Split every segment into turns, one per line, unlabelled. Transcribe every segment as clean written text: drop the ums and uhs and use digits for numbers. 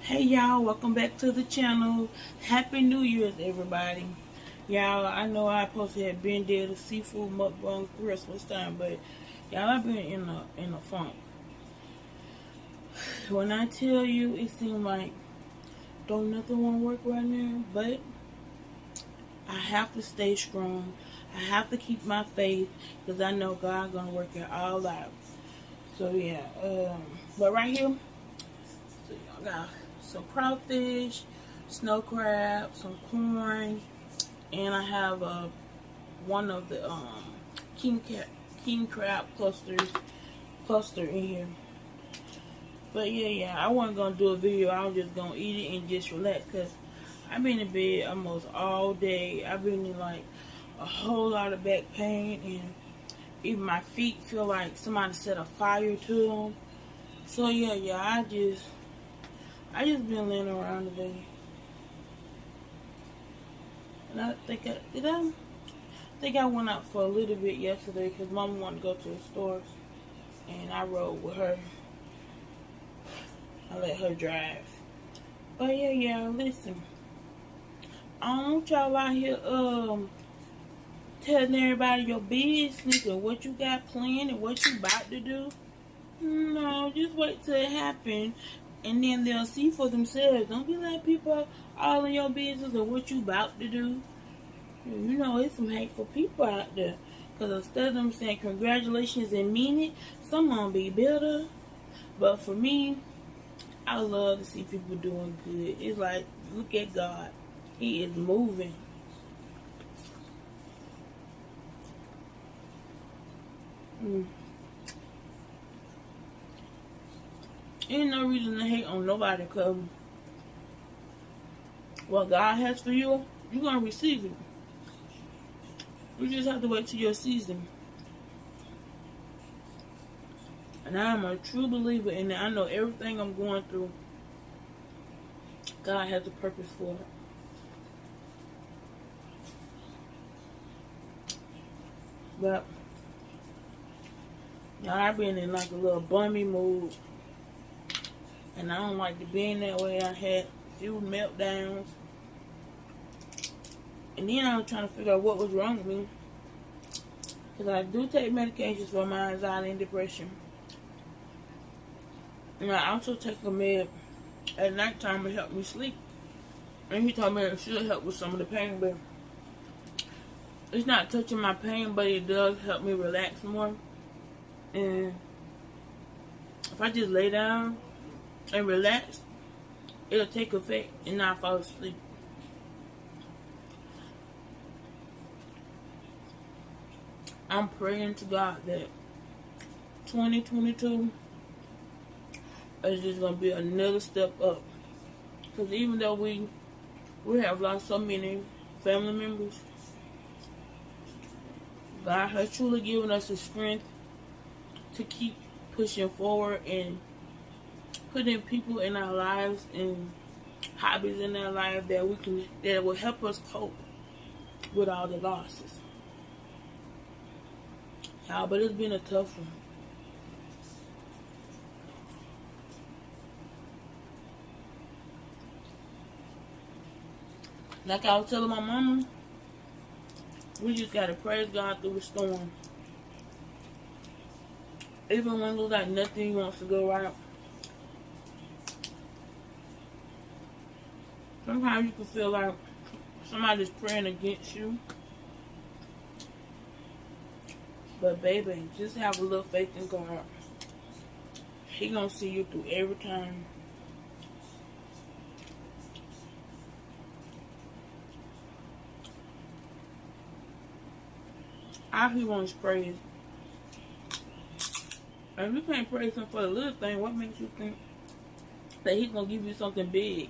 Hey y'all, welcome back to the channel. Happy New Year's, everybody. Y'all, I know I supposed to have been there to seafood mukbang Christmas time, but y'all, I've been in a funk. When I tell you, it seems like don't nothing want to work right now, but I have to stay strong. I have to keep my faith because I know God's gonna work it all out. So yeah, but right here, so y'all got some crawfish, snow crab, some corn, and I have one of the king crab cluster in here. But yeah, I wasn't gonna do a video. I was just gonna eat it and just relax because I've been in bed almost all day. I've been in like a whole lot of back pain, and even my feet feel like somebody set a fire to them. So yeah, I just been laying around today. And I think I went out for a little bit yesterday because Mama wanted to go to the store, and I rode with her. I let her drive. But yeah, listen. I don't want y'all out here telling everybody your business and what you got planned and what you about to do. No, just wait till it happens, and then they'll see for themselves. Don't be letting people all in your business or what you about to do. You know, it's some hateful people out there. Because instead of them saying congratulations and mean it, some gonna be bitter. But for me, I love to see people doing good. It's like, look at God. He is moving. Ain't no reason to hate on nobody, because what God has for you, you're going to receive it. You just have to wait till your season. And I am a true believer in that. I know everything I'm going through, God has a purpose for it. But y'all, I've been in like a little bummy mood, and I don't like to be in that way. I had a few meltdowns, and then I was trying to figure out what was wrong with me, because I do take medications for my anxiety and depression, and I also take a med at nighttime to help me sleep. And he told me it should help with some of the pain, but it's not touching my pain, but it does help me relax more. And if I just lay down and relax, it'll take effect and I'll fall asleep. I'm praying to God that 2022 is just going to be another step up. Because even though we have lost so many family members, God has truly given us the strength to keep pushing forward and putting people in our lives and hobbies in our life that will help us cope with all the losses. Y'all, but it's been a tough one. Like I was telling my mama, we just gotta praise God through the storm. Even when it looks like nothing wants to go right, sometimes you can feel like somebody's praying against you. But baby, just have a little faith in God. He gonna see you through every time. All he wants is praise. And if you can't praise him for the little thing, what makes you think that he's gonna give you something big?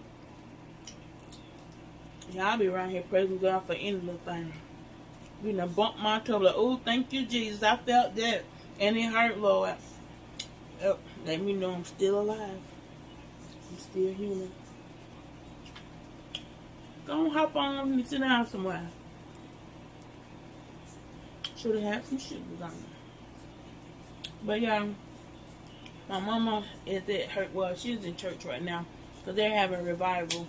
Y'all be around here praising God for any little thing. You done bumped my toe like, oh, thank you, Jesus. I felt that. And it hurt, Lord. Let me know I'm still alive. I'm still human. Go on, hop on and sit down somewhere. Should have had some sugars on it. But yeah, my mama is at her, well, she's in church right now. because they're having revival.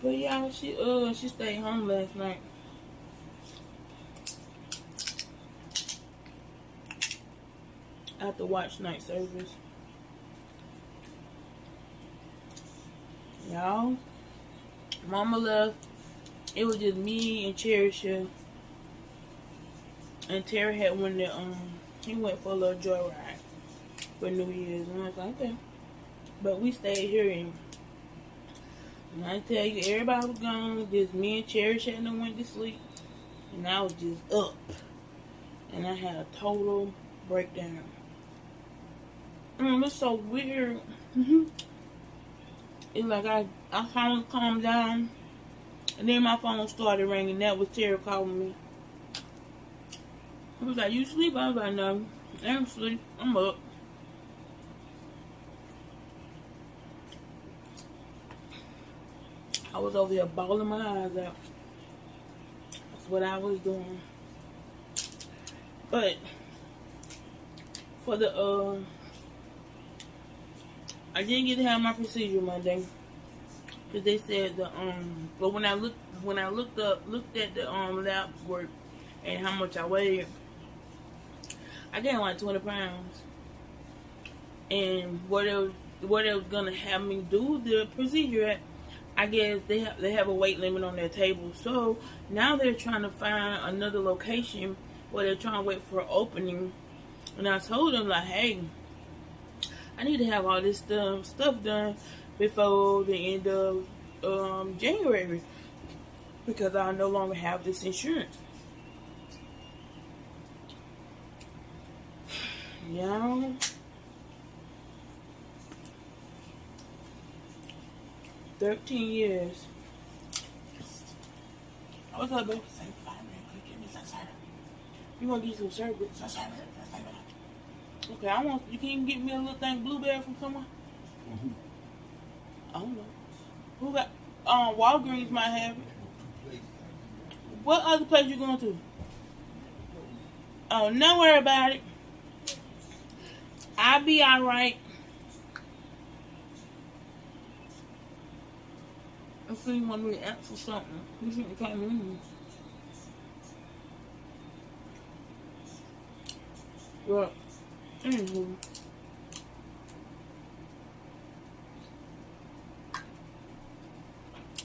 But y'all, she stayed home last night. After watch night service. Y'all, Mama left. It was just me and Cherisha. And Terry had one that he went for a little joyride for New Year's, and I was like, okay. But we stayed here, and I tell you, everybody was gone. Just me and Cherish hadn't went to sleep, and I was just up, and I had a total breakdown. It's so weird. It's like I finally calmed down, and then my phone started ringing. That was Terry calling me. He was like, "You sleep?" I was like, "No, I don't sleep. I'm up." I was over here bawling my eyes out. That's what I was doing. But for the I didn't get to have my procedure Monday because they said but when I looked at the lab work and how much I weighed, I gained like 20 pounds. And what it was gonna have me do the procedure at, I guess they have a weight limit on their table. So now they're trying to find another location where they're trying to wait for an opening. And I told them, like, hey, I need to have all this stuff done before the end of January because I no longer have this insurance. Yeah. 13 years. What's up, babe? You want to get some sherbet? Okay, you can get me a little thing blueberry from somewhere? I don't know. Who got, Walgreens might have it. What other place you going to? Oh, don't worry about it. I'll be alright. I see you want me to answer something. You shouldn't come in. Well, anywho.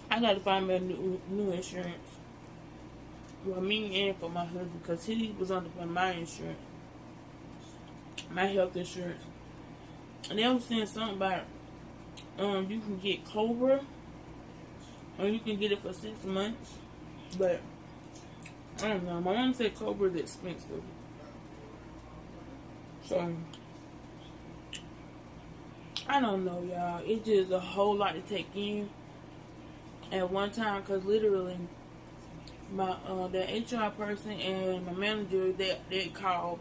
I gotta find me a new insurance. Well, me and for my husband, because he was under my insurance. My health insurance. And they was saying something about you can get Cobra or you can get it for 6 months. But I don't know. My mom said Cobra is expensive. So I don't know, y'all. It's just a whole lot to take in at one time, because literally my the HR person and my manager, they called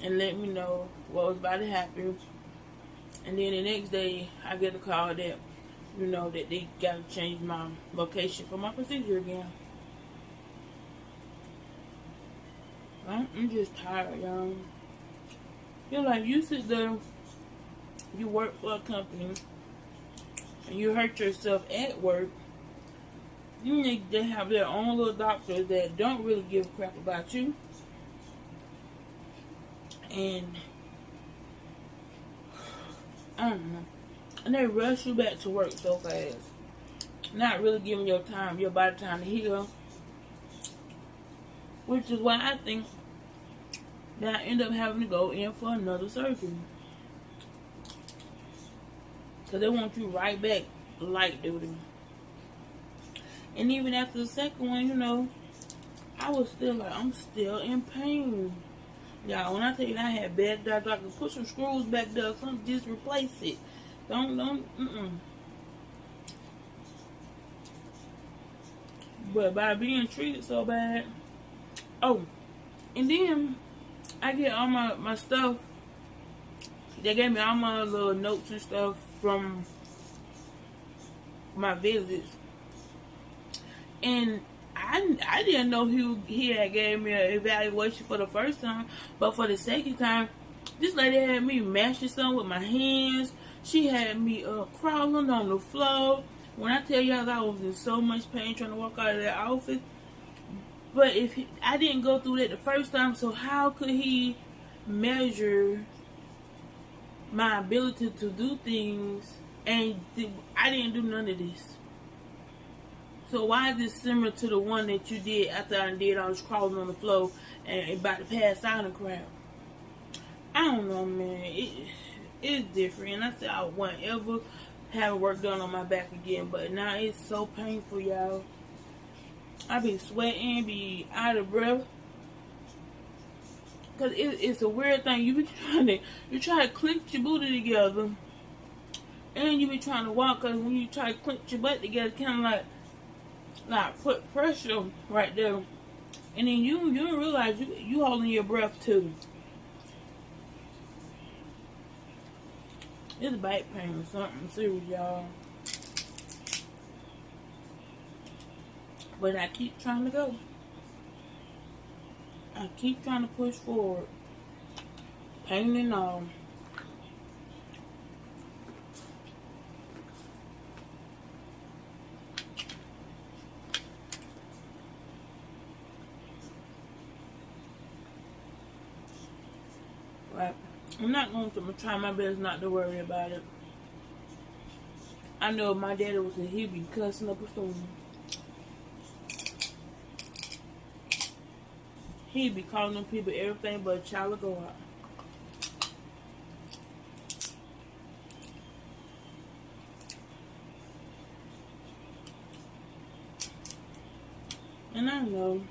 and let me know what was about to happen. And then the next day, I get a call that, that they got to change my location for my procedure again. I'm just tired, y'all. Feel like you sit there, you work for a company, and you hurt yourself at work. You need to have their own little doctors that don't really give a crap about you. And I don't know. And they rush you back to work so fast. Not really giving your body time to heal. Which is why I think that I end up having to go in for another surgery. Because they want you right back light duty. And even after the second one, I was still like, I'm still in pain. Y'all, when I tell you that I had bad doctor, put some screws back there, something, just replace it. But by being treated so bad, and then I get all my stuff. They gave me all my little notes and stuff from my visits. And I didn't know he had gave me an evaluation for the first time, but for the second time, this lady had me mashing something with my hands. She had me crawling on the floor. When I tell y'all I was in so much pain trying to walk out of that office. But I didn't go through that the first time, so how could he measure my ability to do things, and I didn't do none of this? So why is this similar to the one that you did after I did? I was crawling on the floor and about to pass out and crap. I don't know, man. It's different. And I said I won't ever have work done on my back again, but now it's so painful, y'all. I be sweating, be out of breath. Cause it's a weird thing. You try to clench your booty together, and you be trying to walk. Cause when you try to clench your butt together, kind of like put pressure right there, and then you don't realize you holding your breath too. It's back pain or something serious, y'all. But I keep trying to go. I keep trying to push forward. Pain and all. Right. I'm not going to try my best not to worry about it. I know if my daddy was here, he'd be cussing up a storm. He'd be calling them people everything but a child of God. And I know,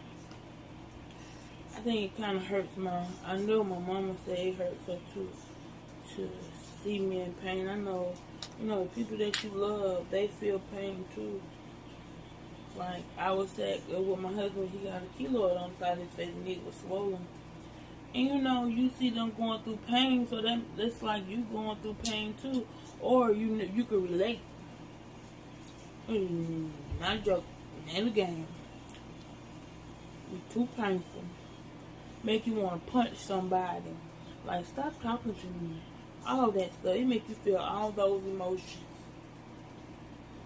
I think it kind of hurts I know my mama said it hurts her too, to see me in pain. I know, the people that you love, they feel pain too. Like, I was sick with my husband, he got a keloid on the side of his face and it was swollen. And you see them going through pain, so that's like you going through pain too. Or you could relate. Not joking, in the game. It's too painful. Make you want to punch somebody. Like, stop talking to me. All that stuff. It make you feel all those emotions.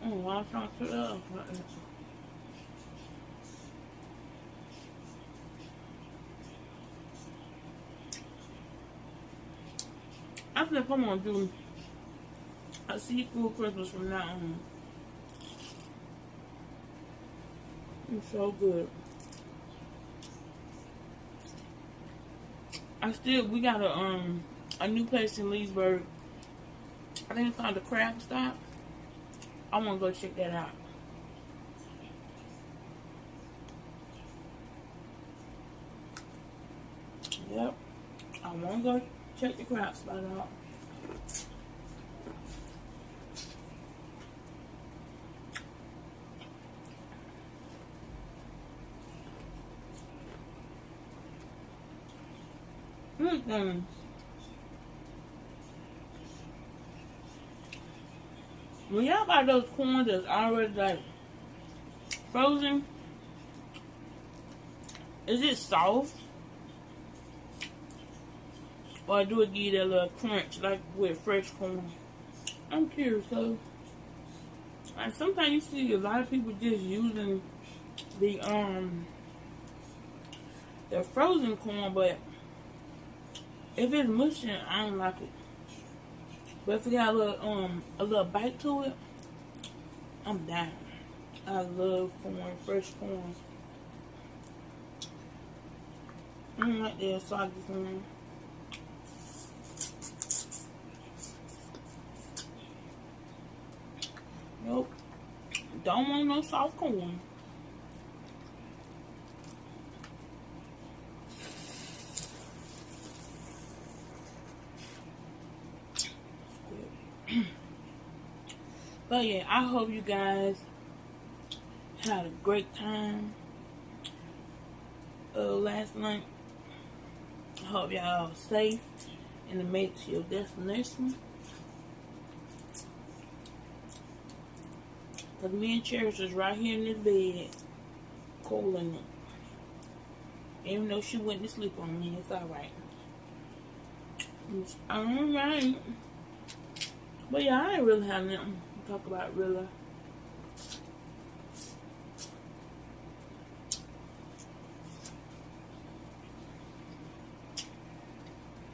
I'm trying to put up. I think I'm gonna do a seafood Christmas from now on. It's so good. We got a new place in Leesburg. I think it's called the Crab Stop. I wanna go check that out. Yep. I wanna go check the Crab Spot out. When y'all buy those corn that's already like frozen, is it soft? Or do it give you that little crunch like with fresh corn? I'm curious, so like sometimes you see a lot of people just using the frozen corn, but if it's mushing, I don't like it. But if it got a little bite to it, I'm down. I love corn, fresh corn. I don't like that soggy corn. Nope. Don't want no soft corn. But yeah, I hope you guys had a great time last night. I hope y'all safe and made it to your destination. Cause me and Cherish is right here in this bed, calling it. Even though she went to sleep on me, it's alright. It's alright. But yeah, I ain't really have nothing to talk about, really.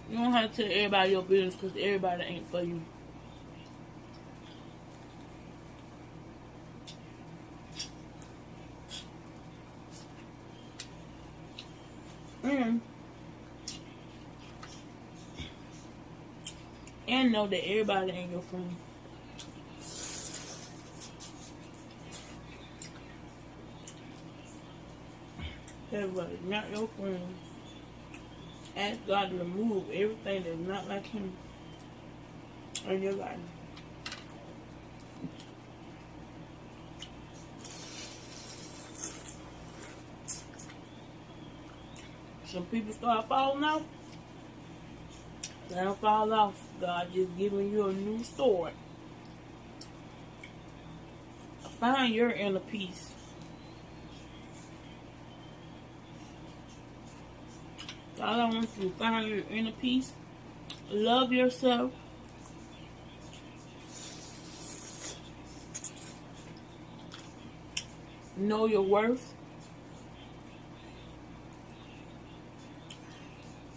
You don't have to tell everybody your business because everybody ain't for you. And know that everybody ain't your friend. Everybody not your friend. Ask God to remove everything that's not like Him in your life. Some people start falling off. They don't fall off. God just giving you a new start. Find your inner peace. All I want you to find your inner peace. Love yourself. Know your worth.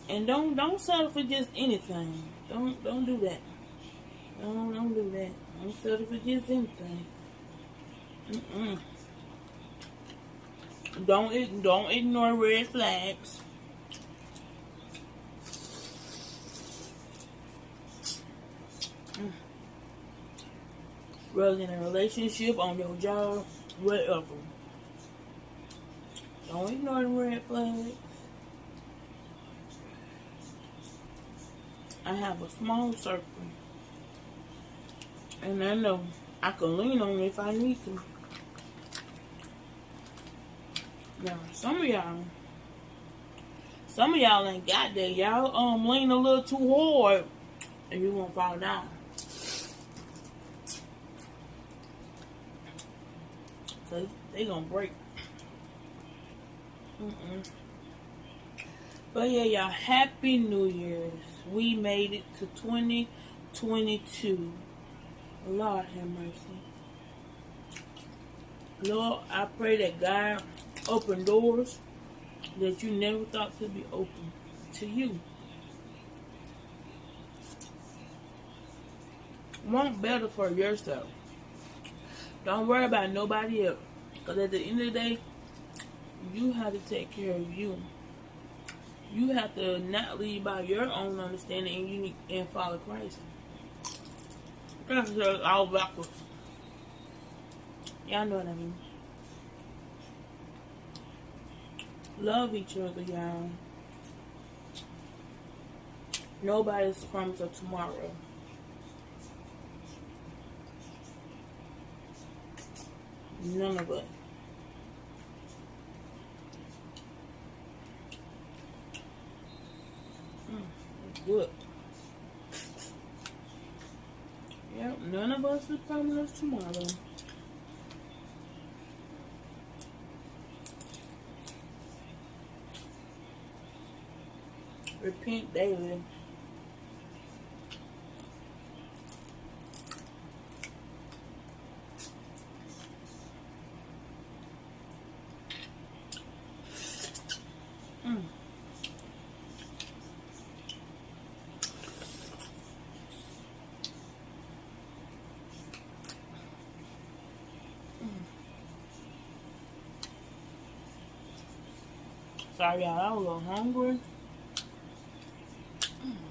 And don't settle for just anything. Don't do that. Don't do that. Don't settle for just anything. Don't ignore red flags. Whether in a relationship, on your job, whatever. Don't ignore the red flags. I have a small circle. And I know I can lean on it if I need to. Now, some of y'all ain't got that. Y'all lean a little too hard and you won't fall down. Cause they gonna break. But yeah, y'all, Happy New Year's. We made it to 2022. Lord have mercy. Lord, I pray that God open doors that you never thought could be open to you. Want better for yourself. Don't worry about nobody else. Because at the end of the day, you have to take care of you. You have to not lead by your own understanding and follow Christ. That's just all backwards. Y'all know what I mean. Love each other, y'all. Nobody's promised of tomorrow. None of us. It's good. Yep, none of us is promised us tomorrow. Repent daily. Sorry, y'all, I was a little hungry.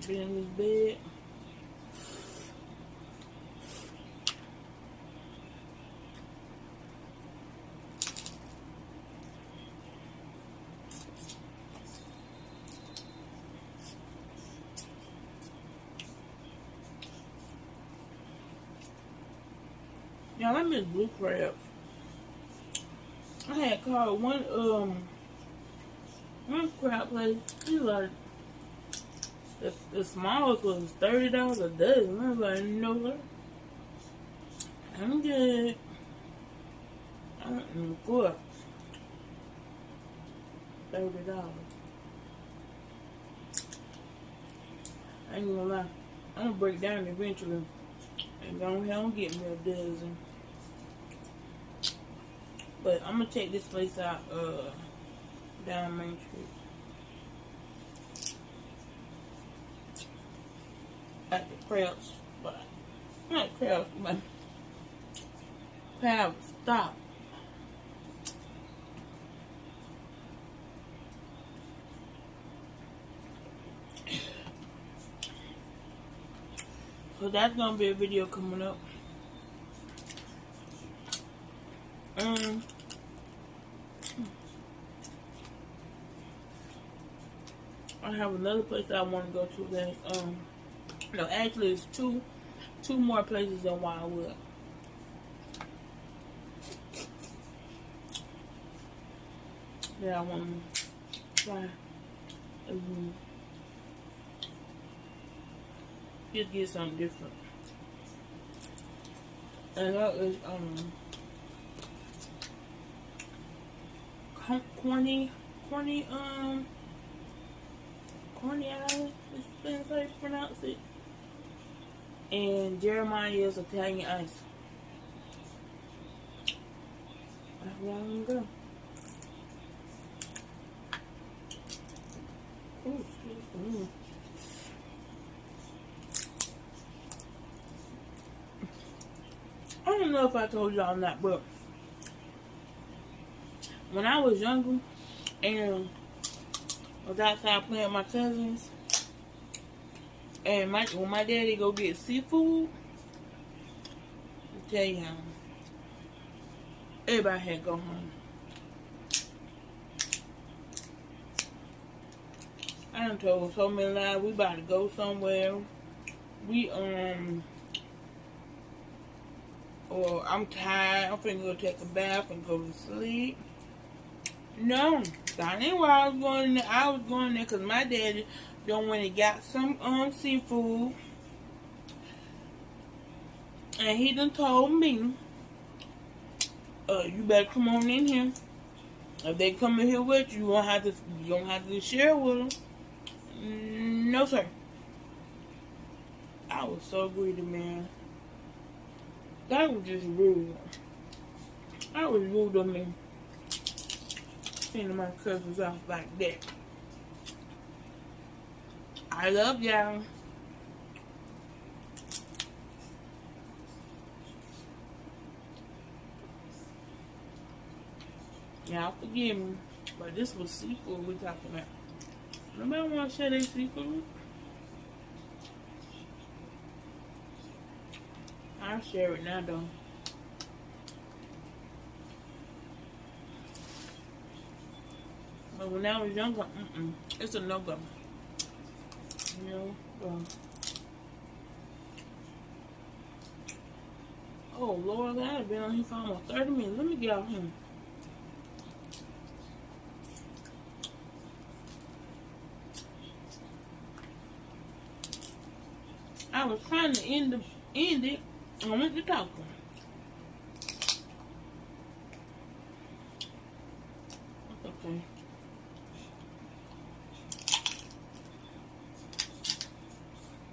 Been in this bed. Y'all, I miss blue crab. I had called one crab place. He like the smallest was $30 a dozen. I was like, no, sir. I'm good. I'm good. $30. I ain't gonna lie. I'm gonna break down eventually And go ahead and get me a dozen. But I'm gonna check this place out down Main Street. At the crab spot. Not crab spot. Crab stop. So that's gonna be a video coming up. I have another place I want to go to. That's no, actually it's two more places in Wildwood. That I want to try. Just get something different. And that is Corny Island, is how you pronounce it. And Jeremiah's Italian Ice. That's where I'm gonna go. Oh, excuse me. I don't know if I told y'all or not, but when I was younger and was outside playing with my cousins, and when my daddy go get seafood, I tell you how, everybody had to go home. I done told so many lies. We about to go somewhere. Or I'm tired. I'm finna go take a bath and go to sleep. No, that ain't where I was going there. I was going there because my daddy done went and got some seafood. And he done told me, you better come on in here. If they come in here with you, you don't have to share with them. No, sir. I was so greedy, man. That was just rude. That was rude of me. Seeing my cousins off like that. I love y'all. Y'all forgive me, but this was seafood we talking about. Nobody want to share their seafood. I'll share it now, though. But when I was younger, it's a no-go. No-go. Oh, Lord, I've been on here for almost 30 minutes. Let me get out here. I was trying to end it. I went to talking. Okay.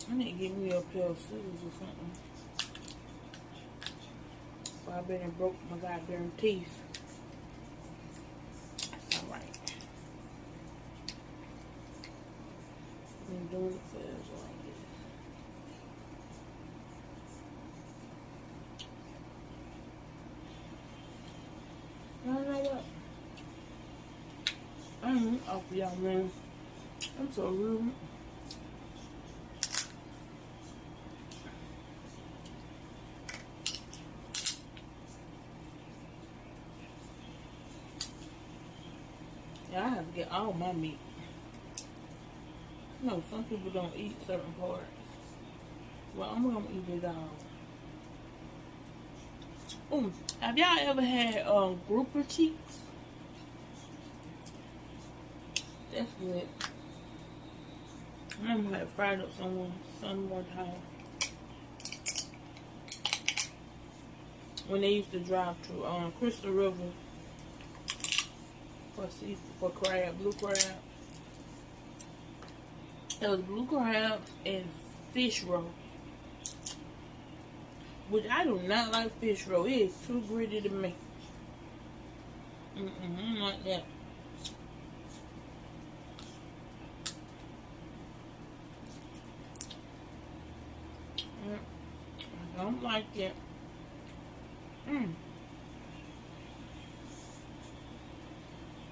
I need to get me a pair of scissors or something. Well, I been and broke my goddamn teeth. That's alright. I've been doing it forever like this. You know what? I ain't off y'all, man. I'm so rude. Yeah, I have to get all my meat. No, some people don't eat certain parts. Well, I'm gonna eat it all. Have y'all ever had grouper cheeks? That's good. I might have fried up some one time. When they used to drive to Crystal River for crab, blue crab. It was blue crab and fish roll. which I do not like fish roll. It is too gritty to me. I don't like that. I don't like it. I'm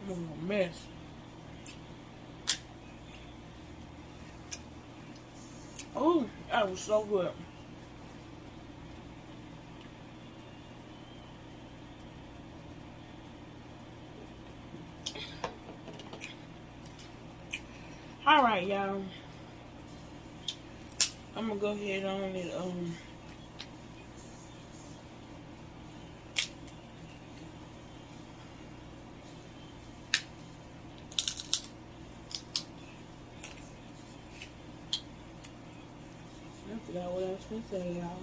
a mess. Oh, that was so good. Alright, y'all. I'm gonna go ahead on and I forgot what I was gonna say, y'all.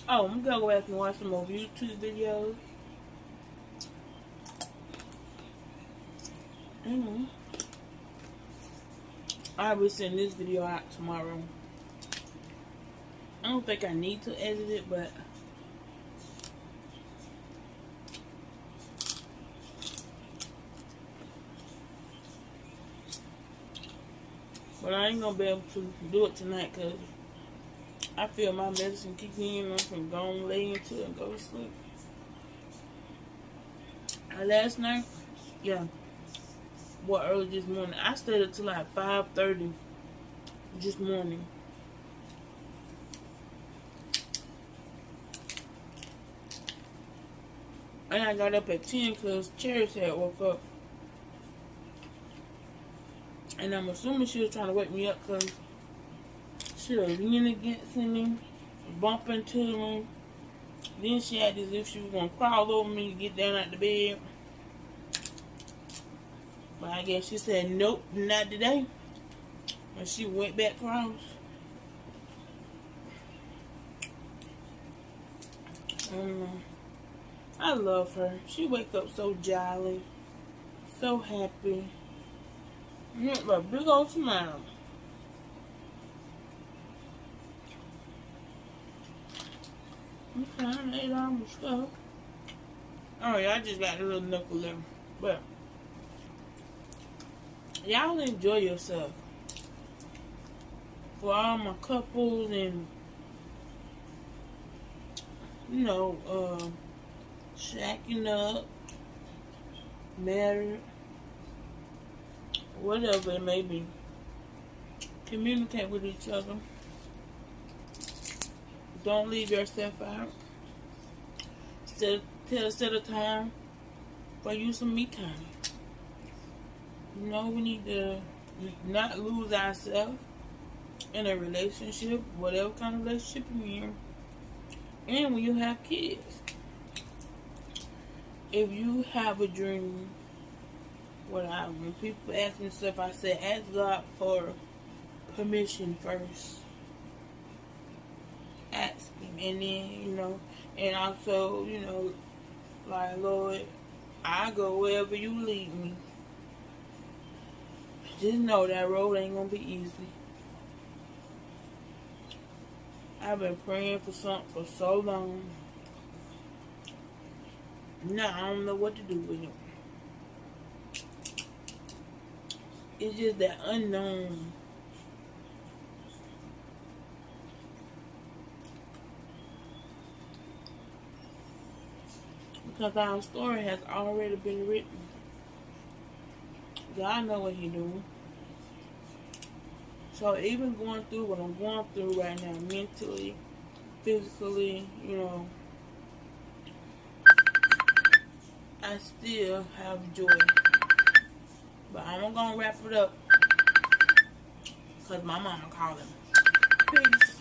Oh, I'm gonna go back and watch some more YouTube videos. I will send this video out tomorrow. I don't think I need to edit it, but I ain't gonna be able to do it tonight because I feel my medicine kicking in. I'm from going to lay into it and go to sleep. Last night, yeah, well, early this morning, I stayed up till like 5:30 this morning. And I got up at 10 because Cherish had woke up. And I'm assuming she was trying to wake me up because she was leaning against me, bump into me. Then she acted as if she was going to crawl over me to get down out the bed. But I guess she said, nope, not today. And she went back across. I love her. She wakes up so jolly, so happy. With a big old smile. Okay, I ate all my stuff. Alright, I just got a little knuckle there. But y'all enjoy yourself. For all my couples and shacking up, married, whatever it may be. Communicate with each other. Don't leave yourself out. Set a time for you some me time. We need to not lose ourselves in a relationship, whatever kind of relationship you're in. And when you have kids. If you have a dream, when people ask me stuff, I say, ask God for permission first. Ask Him. And then, and also, like, Lord, I go wherever you lead me. Just know that road ain't going to be easy. I've been praying for something for so long. Now I don't know what to do with it. It's just that unknown. Because our story has already been written. God knows what He's doing. So even going through what I'm going through right now, mentally, physically, I still have joy. But I'm going to wrap it up because my mama calling. Peace.